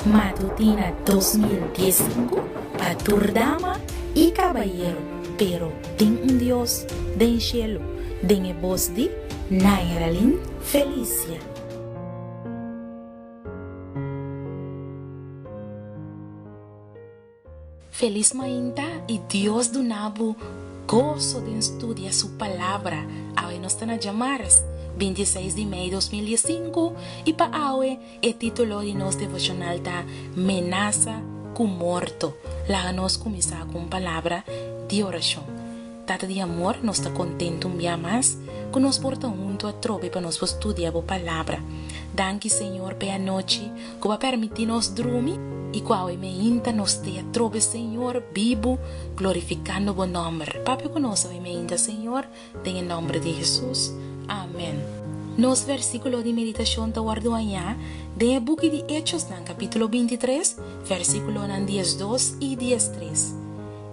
Matutina 2015 para tu dama y caballero, pero ten un Dios den cielo, den el voz de Nairalin Felicia. Feliz Mainta y Dios do Nabu, gozo de estudiar su palabra. Hoy nos están a llamar 26 de maio de 2015 e para hoje o título de nosso devocional está Menaça com Morto. Lá nós começar com palavra de oração. Tata de amor, nós está contente um dia mais que nós porta junto a trobe para nós estudar a palavra. Danke Senhor pela noite que vai permitir nós dormir e qual é meinta nós te a trobe Senhor vivo glorificando o nome. Papai conosco é meinta Senhor, em nome de Jesus. Amém. Nos versículo de meditação da guarda de book de Hechos, no capítulo 23, versículo 12 e 13.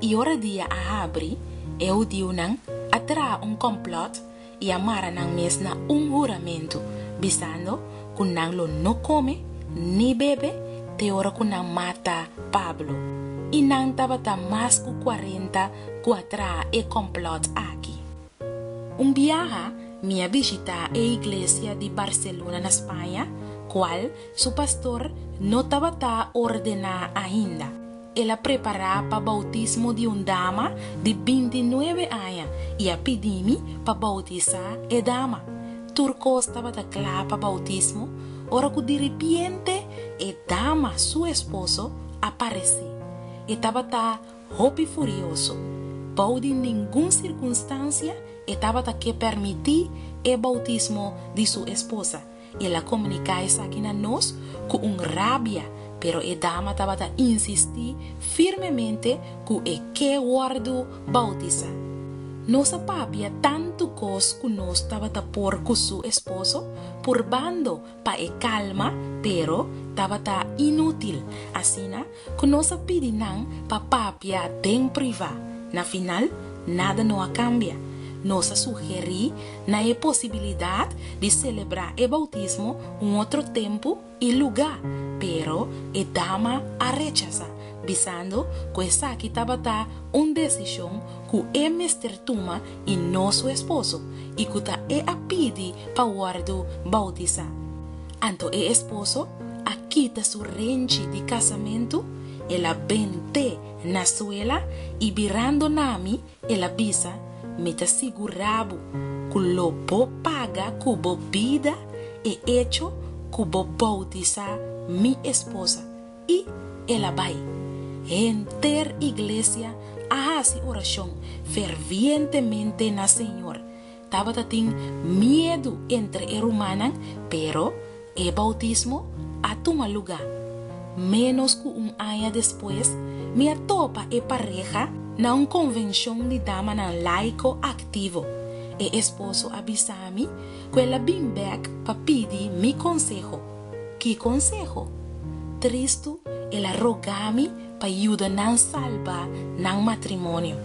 E ora dia a abrir, eu digo não, atra complot e amara não mesmo juramento, visando que não lo não come, nem bebe, te ora que não mata Pablo. E não estava mais que 40 que atra complot aqui. Viaje minha visita a igreja de Barcelona, na Espanha, qual seu pastor não estava ordenado ainda. Ela preparava para o bautismo de uma dama de 29 anos e a pedir-me para bautizar a dama. Turco estava claro para o bautismo, ora que de repente a dama, seu esposo, apareceu. Estava roupa furioso. Pode em nenhuma circunstância estava que permitir o bautismo de sua esposa. Ela comunicava isso aqui a nós com rabia, pero a dama estava a insistir firmemente que guardo bautiza. Nossa papia tanto cos que nós estava a por com seu esposo, por bando para calma, pero estava inútil. Assim, que nós pedimos para papia den privada. Na final, nada não cambia. Nós sugeri na possibilidade de celebrar o bautismo outro tempo e lugar, pero a dama a rechaza, visando que essa aqui estava uma decisão que o mestre toma e nosso esposo, e que a pedir para o guardo bautizar. Então o esposo aquita sua rente de casamento, ela bente na suela e virando nami, ela bisa me te segurabo que lo bo paga que bo vida e hecho que bo bautizar mi esposa e ela vai enter iglesia a hacer oração fervientemente na Senhor. Tava tem medo entre hermanos, pero o bautismo a toma lugar. Menos que ano depois, me topa e pareja na convenção de dama na laico ativo. E esposo avisa-me que ela vem back para pedir mi consejo. Que consejo? Tristo, ela roga-me para ajudar na salvar na matrimônio.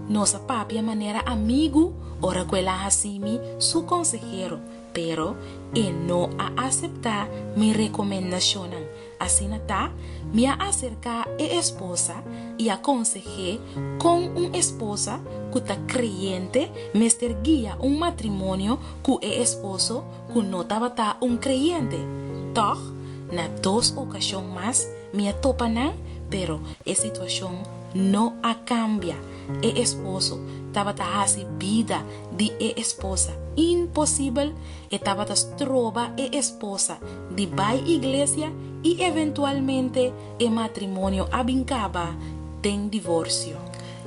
Nossa papia maneira amigo, ora que ela assim-me su consejero, pero e não a aceitar mi recomendação. Assim me acerca a esposa e aconsejé com esposa que está creyente, me guia matrimônio com o esposo que não estava creyente. Toch, na duas ocasiões mais, me topa não, pero a situação não cambia. O esposo estava a vida de esposa. Impossível, estava a trova a esposa de vai igreja e eventualmente o matrimônio abincaba tem divórcio.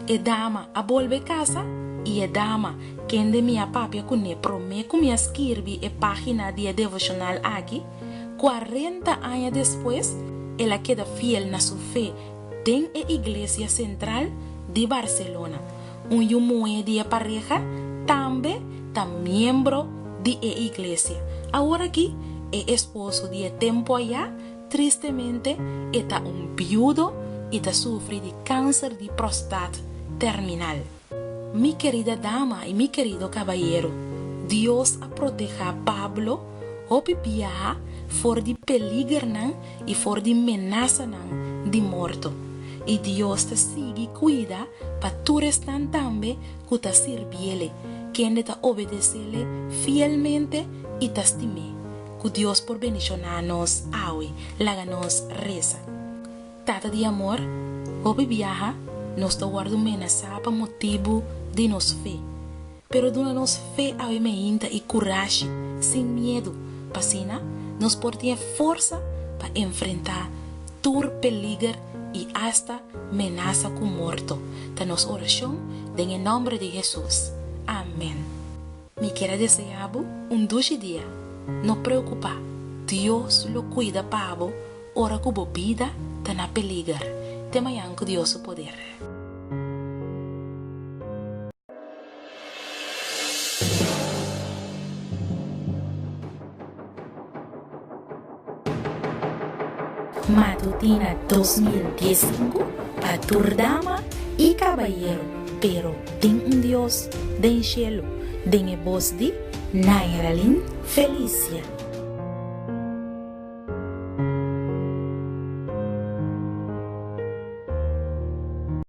A dama a volve casa e a dama que de minha papia cune promete me escrever a página de devocional aqui, 40 anos depois, ela queda fiel na sua fé tem a igreja central de Barcelona. Yumoe de pareja também membro de a igreja. Agora aqui, o esposo de tempo allá, tristemente, está viudo e sofre de câncer de próstata terminal. Mi querida dama e mi querido caballero, Dios a proteja a Pablo, Hopi biaha for di peligro nan e for di menaça nan di morto. E Deus te sigue cuida pa tu restan tambe que ta sirviele, quien ta obedecele fielmente e ta estime. Que Deus por bendicionarnos, awe, laganos reza. Tata de amor, hopi viaja, nos ta guardo menaça pa motivo de nos fe. Pero dona nos fe awe meinta e coragem, sem medo, pasina, nos por ter força pa enfrentar tur peligro e hasta menaça com morto. Ta nos oração, em nome de Jesus. Amém. Me quero desejar dulce dia. Não preocupa, Deus lo cuida pavo, ora que a vida está na peligro. Temanhã com Deus o poder. Matutina 2015 para Turdama y Caballero, pero tem Dios del cielo, den voz de Nairalin Felicia.